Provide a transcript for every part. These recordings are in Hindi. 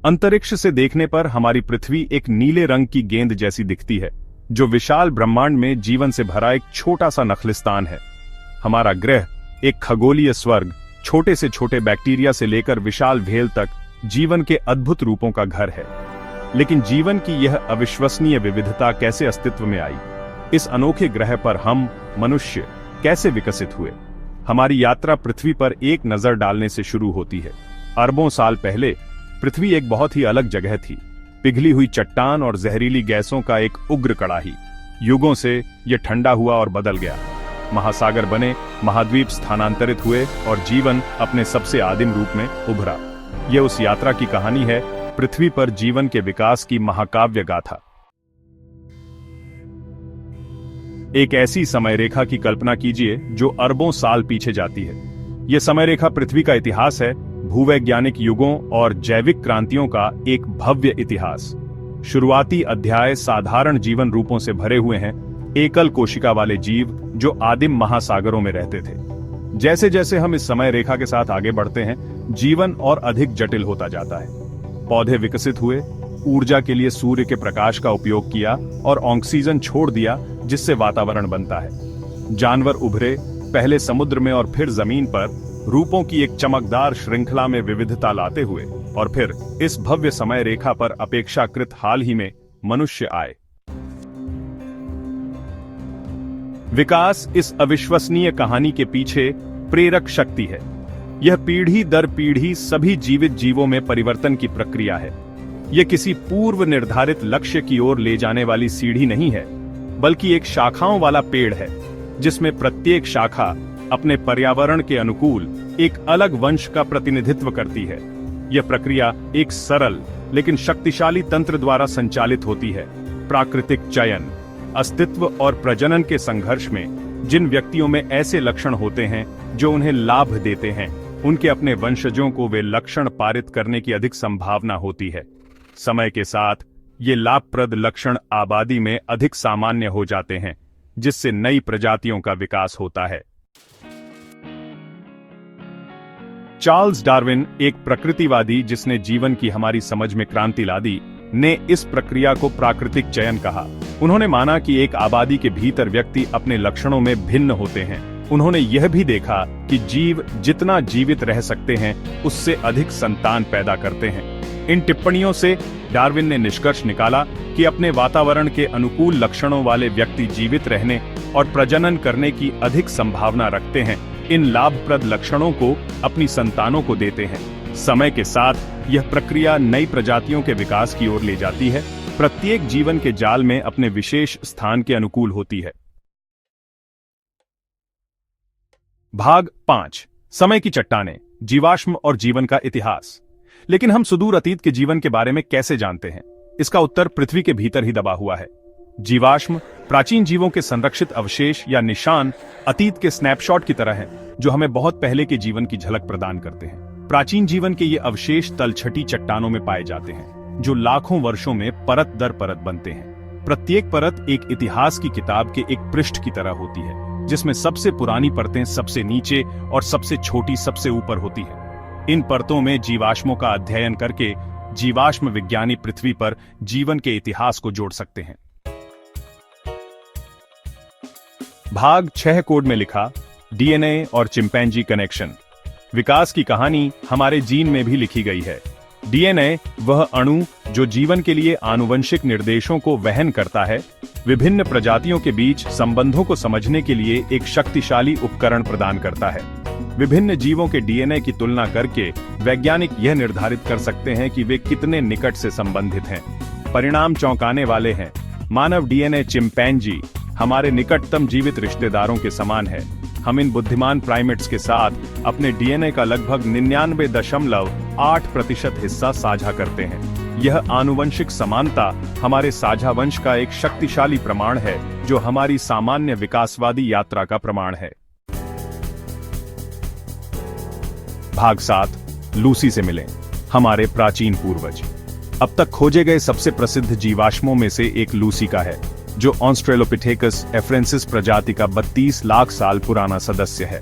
अंतरिक्ष से देखने पर हमारी पृथ्वी एक नीले रंग की गेंद जैसी दिखती है, जो विशाल ब्रह्मांड में जीवन से भरा एक छोटा सा नखलिस्तान है। हमारा ग्रह एक खगोलीय स्वर्ग, छोटे से छोटे बैक्टीरिया से लेकर विशाल भेल तक जीवन के अद्भुत रूपों का घर है। लेकिन जीवन की यह अविश्वसनीय विविधता कैसे अस्तित्व में आई? इस अनोखे ग्रह पर हम मनुष्य कैसे विकसित हुए? हमारी यात्रा पृथ्वी पर एक नजर डालने से शुरू होती है। अरबों साल पहले पृथ्वी एक बहुत ही अलग जगह थी। पिघली हुई चट्टान और जहरीली गैसों का एक उग्र कड़ाही। युगों से यह ठंडा हुआ और बदल गया। महासागर बने, महाद्वीप स्थानांतरित हुए और जीवन अपने सबसे आदिम रूप में उभरा। यह उस यात्रा की कहानी है, पृथ्वी पर जीवन के विकास की महाकाव्य गाथा। एक ऐसी समय रेखा की कल्पना कीजिए जो अरबों साल पीछे जाती है। यह समय रेखा पृथ्वी का इतिहास है, भूवैज्ञानिक युगों और जैविक क्रांतियों का एक भव्य इतिहास। शुरुआती अध्याय साधारण जीवन रूपों से भरे हुए हैं, एकल कोशिका वाले जीव जो आदिम महासागरों में रहते थे। जैसे जैसे हम इस समय रेखा के साथ आगे बढ़ते हैं, जीवन और अधिक जटिल होता जाता है। पौधे विकसित हुए, ऊर्जा के लिए सूर्य के प्रकाश का उपयोग किया और ऑक्सीजन छोड़ दिया, जिससे वातावरण बनता है। जानवर उभरे, पहले समुद्र में और फिर जमीन पर, रूपों की एक चमकदार श्रृंखला में विविधता लाते हुए, और फिर इस भव्य समय रेखा पर अपेक्षाकृत हाल ही में मनुष्य आए। विकास इस अविश्वसनीय कहानी के पीछे प्रेरक शक्ति है। यह पीढ़ी दर पीढ़ी सभी जीवित जीवों में परिवर्तन की प्रक्रिया है। यह किसी पूर्व निर्धारित लक्ष्य की ओर ले जाने वाली सीढ़ी नहीं है, बल्कि एक शाखाओं वाला पेड़ है, जिसमें प्रत्येक शाखा अपने पर्यावरण के अनुकूल एक अलग वंश का प्रतिनिधित्व करती है। यह प्रक्रिया एक सरल लेकिन शक्तिशाली तंत्र द्वारा संचालित होती है। प्राकृतिक चयन, अस्तित्व और प्रजनन के संघर्ष में जिन व्यक्तियों में ऐसे लक्षण होते हैं जो उन्हें लाभ देते हैं, उनके अपने वंशजों को वे लक्षण पारित करने की अधिक संभावना होती है। समय के साथ ये लाभप्रद लक्षण आबादी में अधिक सामान्य हो जाते हैं, जिससे नई प्रजातियों का विकास होता है। चार्ल्स डार्विन, एक प्रकृतिवादी जिसने जीवन की हमारी समझ में क्रांति ला दी, ने इस प्रक्रिया को प्राकृतिक चयन कहा। उन्होंने माना कि एक आबादी के भीतर व्यक्ति अपने लक्षणों में भिन्न होते हैं। उन्होंने यह भी देखा कि जीव जितना जीवित रह सकते हैं, उससे अधिक संतान पैदा करते हैं। इन टिप्पणियों से डार्विन ने निष्कर्ष निकाला कि अपने वातावरण के अनुकूल लक्षणों वाले व्यक्ति जीवित रहने और प्रजनन करने की अधिक संभावना रखते हैं। इन लाभप्रद लक्षणों को अपनी संतानों को देते हैं। समय के साथ यह प्रक्रिया नई प्रजातियों के विकास की ओर ले जाती है। प्रत्येक जीवन के जाल में अपने विशेष स्थान के अनुकूल होती है। भाग 5, समय की चट्टानें, जीवाश्म और जीवन का इतिहास। लेकिन हम सुदूर अतीत के जीवन के बारे में कैसे जानते हैं? इसका उत्तर पृथ्वी के भीतर ही दबा हुआ है। जीवाश्म प्राचीन जीवों के संरक्षित अवशेष या निशान, अतीत के स्नैपशॉट की तरह हैं, जो हमें बहुत पहले के जीवन की झलक प्रदान करते हैं। प्राचीन जीवन के ये अवशेष तलछटी चट्टानों में पाए जाते हैं, जो लाखों वर्षों में परत दर परत बनते हैं। प्रत्येक परत एक इतिहास की किताब के एक पृष्ठ की तरह होती है, जिसमें सबसे पुरानी परतें सबसे नीचे और सबसे छोटी सबसे ऊपर होती है। इन परतों में जीवाश्मों का अध्ययन करके जीवाश्म विज्ञानी पृथ्वी पर जीवन के इतिहास को जोड़ सकते हैं। भाग 6 कोड में लिखा, डीएनए और चिंपैंजी कनेक्शन। विकास की कहानी हमारे जीन में भी लिखी गई है। डीएनए वह अणु जो जीवन के लिए आनुवंशिक निर्देशों को वहन करता है, विभिन्न प्रजातियों के बीच संबंधों को समझने के लिए एक शक्तिशाली उपकरण प्रदान करता है। विभिन्न जीवों के डीएनए की तुलना करके वैज्ञानिक यह निर्धारित कर सकते हैं कि वे कितने निकट से संबंधित हैं। परिणाम चौंकाने वाले हैं। मानव डीएनए चिंपैंजी हमारे निकटतम जीवित रिश्तेदारों के समान है। हम इन बुद्धिमान प्राइमेट्स के साथ अपने डीएनए का लगभग 99.8% हिस्सा साझा करते हैं। यह आनुवंशिक समानता हमारे साझा वंश का एक शक्तिशाली प्रमाण है, जो हमारी सामान्य विकासवादी यात्रा का प्रमाण है। भाग 7, लूसी से मिलें, हमारे प्राचीन पूर्वज। अब तक खोजे गए सबसे प्रसिद्ध जीवाश्मों में से एक लूसी का है, जो ऑस्ट्रेलोपिथेकस एफ्रेंसिस प्रजाति का 32 लाख साल पुराना सदस्य है।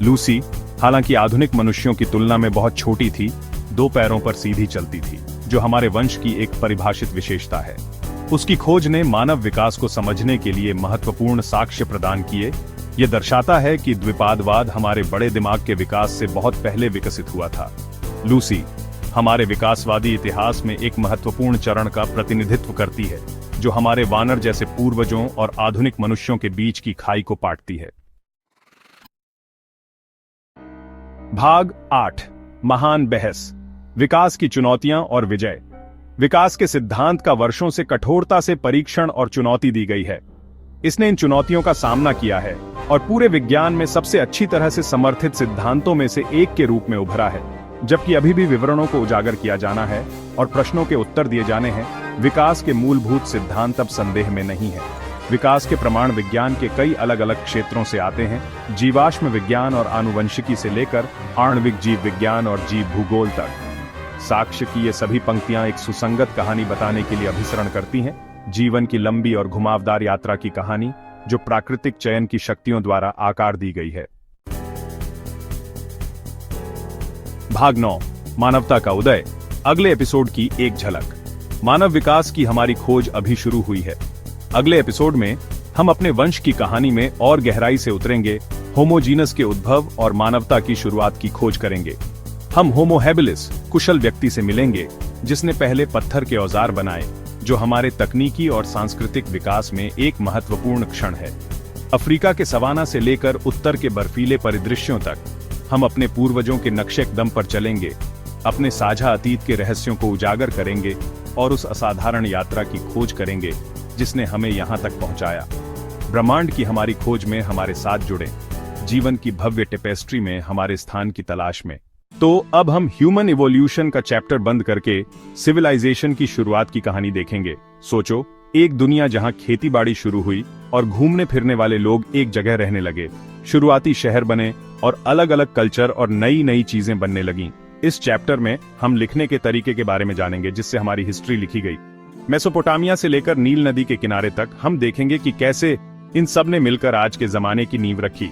लूसी हालांकि आधुनिक मनुष्यों की तुलना में बहुत छोटी थी, 2 पैरों पर सीधी चलती थी। जो हमारे वंश की एक परिभाषित विशेषता है। उसकी खोज ने मानव विकास को समझने के लिए महत्वपूर्ण साक्ष्य प्रदान किए। यह दर्शाता है कि द्विपादवाद हमारे बड़े दिमाग के विकास से बहुत पहले विकसित हुआ था। लूसी हमारे विकासवादी इतिहास में एक महत्वपूर्ण चरण का प्रतिनिधित्व करती है, जो हमारे वानर जैसे पूर्वजों और आधुनिक मनुष्यों के बीच की खाई को पाटती है। भाग 8 महान बहस, विकास की चुनौतियां और विजय। विकास के सिद्धांत का वर्षों से कठोरता से परीक्षण और चुनौती दी गई है। इसने इन चुनौतियों का सामना किया है और पूरे विज्ञान में सबसे अच्छी तरह से समर्थित सिद्धांतों में से एक के रूप में उभरा है। जबकि अभी भी विवरणों को उजागर किया जाना है और प्रश्नों के उत्तर दिए जाने हैं, विकास के मूलभूत सिद्धांत अब संदेह में नहीं है। विकास के प्रमाण विज्ञान के कई अलग अलग क्षेत्रों से आते हैं, जीवाश्म विज्ञान और आनुवंशिकी से लेकर आणविक जीव विज्ञान और जीव भूगोल तक। साक्ष्य की ये सभी पंक्तियां एक सुसंगत कहानी बताने के लिए अभिसरण करती हैं, जीवन की लंबी और घुमावदार यात्रा की कहानी, जो प्राकृतिक चयन की शक्तियों द्वारा आकार दी गई है। भाग 9 मानवता का उदय, अगले एपिसोड की एक झलक। मानव विकास की हमारी खोज अभी शुरू हुई है। अगले एपिसोड में हम अपने वंश की कहानी में और गहराई से उतरेंगे, होमोजीनस के उद्भव और मानवता की शुरुआत की खोज करेंगे। हम होमो हैबिलिस कुशल व्यक्ति से मिलेंगे, जिसने पहले पत्थर के औजार बनाए, जो हमारे तकनीकी और सांस्कृतिक विकास में एक महत्वपूर्ण क्षण है। अफ्रीका के सवाना से लेकर उत्तर के बर्फीले परिदृश्यों तक हम अपने पूर्वजों के नक्शे कदम पर चलेंगे, अपने साझा अतीत के रहस्यों को उजागर करेंगे और उस असाधारण यात्रा की खोज करेंगे जिसने हमें यहां तक पहुंचाया। ब्रह्मांड की हमारी खोज में हमारे साथ जुड़े, जीवन की भव्य टेपेस्ट्री में हमारे स्थान की तलाश में। तो अब हम ह्यूमन इवोल्यूशन का चैप्टर बंद करके सिविलाइजेशन की शुरुआत की कहानी देखेंगे। सोचो, एक दुनिया जहां खेतीबाड़ी शुरू हुई और घूमने फिरने वाले लोग एक जगह रहने लगे, शुरुआती शहर बने और अलग अलग कल्चर और नई नई चीजें बनने लगीं। इस चैप्टर में हम लिखने के तरीके के बारे में जानेंगे जिससे हमारी हिस्ट्री लिखी गई। मेसोपोटामिया से लेकर नील नदी के किनारे तक हम देखेंगे कि कैसे इन सब ने मिलकर आज के जमाने की नींव रखी।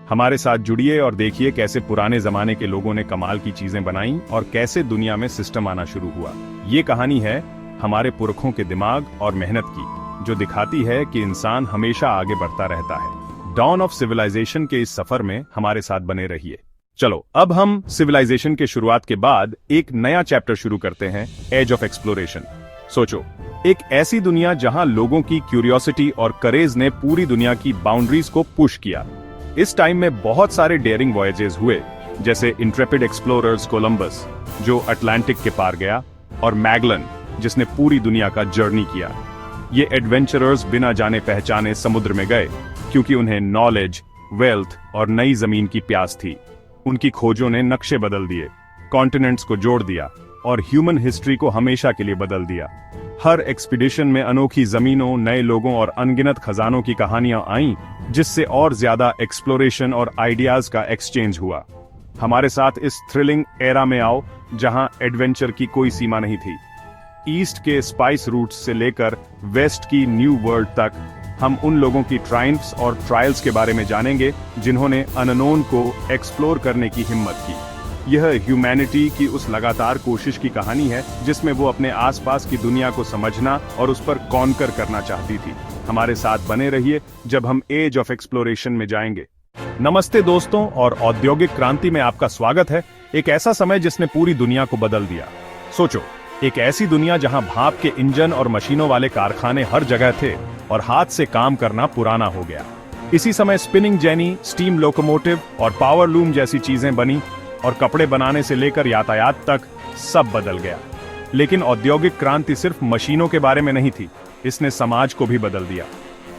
हमारे साथ जुड़िए और देखिए कैसे पुराने जमाने के लोगों ने कमाल की चीजें बनाई और कैसे दुनिया में सिस्टम आना शुरू हुआ। ये कहानी है हमारे पुरखों के दिमाग और मेहनत की, जो दिखाती है कि इंसान हमेशा आगे बढ़ता रहता है। डॉन ऑफ सिविलाइजेशन के इस सफर में हमारे साथ बने रहिए। चलो, अब हम सिविलाइजेशन के शुरुआत के बाद एक नया चैप्टर शुरू करते हैं, एज ऑफ एक्सप्लोरेशन। सोचो, एक ऐसी दुनिया जहां लोगों की क्यूरियोसिटी और करेज ने पूरी दुनिया की बाउंड्रीज को पुश किया। इस टाइम में बहुत सारे डेयरिंग वॉयजेस हुए, जैसे इंट्रेपिड एक्सप्लोरर्स कोलंबस, जो अटलांटिक के पार गया, और मैगलन, जिसने पूरी दुनिया का जर्नी किया। ये एडवेंचरर्स बिना जाने पहचाने समुद्र में गए, क्योंकि उन्हें नॉलेज, वेल्थ और नई जमीन की प्यास थी। उनकी खोजों ने नक्शे बदल दिए, कॉन्टिनेंट्स को जोड़ दिया और ह्यूमन हिस्ट्री को हमेशा के लिए बदल दिया। हर एक्सपीडिशन में अनोखी जमीनों, नए लोगों और अनगिनत खजानों की कहानियां आईं, जिससे और ज्यादा एक्सप्लोरेशन और आइडियाज का एक्सचेंज हुआ। हमारे साथ इस थ्रिलिंग एरा में आओ, जहां एडवेंचर की कोई सीमा नहीं थी। ईस्ट के स्पाइस रूट्स से लेकर वेस्ट की न्यू वर्ल्ड तक हम उन लोगों की ट्रायम्फ्स और ट्रायल्स के बारे में जानेंगे, जिन्होंने अननोन को एक्सप्लोर करने की हिम्मत की। यह ह्यूमैनिटी की उस लगातार कोशिश की कहानी है, जिसमें वो अपने आसपास की दुनिया को समझना और उस पर कॉन्कर करना चाहती थी। हमारे साथ बने रहिए जब हम एज ऑफ एक्सप्लोरेशन में जाएंगे। नमस्ते दोस्तों, और औद्योगिक क्रांति में आपका स्वागत है। एक ऐसा समय जिसने पूरी दुनिया को बदल दिया। सोचो, एक ऐसी दुनिया जहां भाप के इंजन और मशीनों वाले कारखाने हर जगह थे और हाथ से काम करना पुराना हो गया। इसी समय स्पिनिंग जेनी, स्टीम लोकोमोटिव और पावर लूम जैसी चीजें बनी और कपड़े बनाने से लेकर यातायात तक सब बदल गया। लेकिन औद्योगिक क्रांति सिर्फ मशीनों के बारे में नहीं थी, इसने समाज को भी बदल दिया।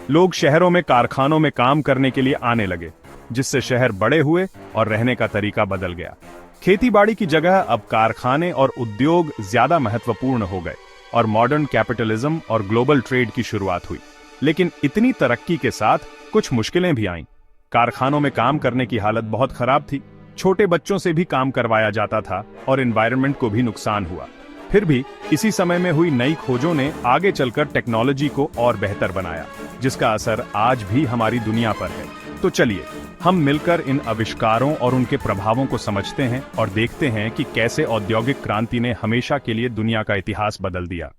लोग शहरों में कारखानों में काम करने के लिए आने लगे, जिससे शहर बड़े हुए और रहने का तरीका बदल गया। खेतीबाड़ी की जगह अब कारखाने और उद्योग ज्यादा महत्वपूर्ण हो गए और मॉडर्न कैपिटलिज्म और ग्लोबल ट्रेड की शुरुआत हुई। लेकिन इतनी तरक्की के साथ कुछ मुश्किलें भी आईं। कारखानों में काम करने की हालत बहुत खराब थी, छोटे बच्चों से भी काम करवाया जाता था और एनवायरनमेंट को भी नुकसान हुआ। फिर भी इसी समय में हुई नई खोजों ने आगे चलकर टेक्नोलॉजी को और बेहतर बनाया, जिसका असर आज भी हमारी दुनिया पर है। तो चलिए हम मिलकर इन आविष्कारों और उनके प्रभावों को समझते हैं और देखते हैं कि कैसे औद्योगिक क्रांति ने हमेशा के लिए दुनिया का इतिहास बदल दिया।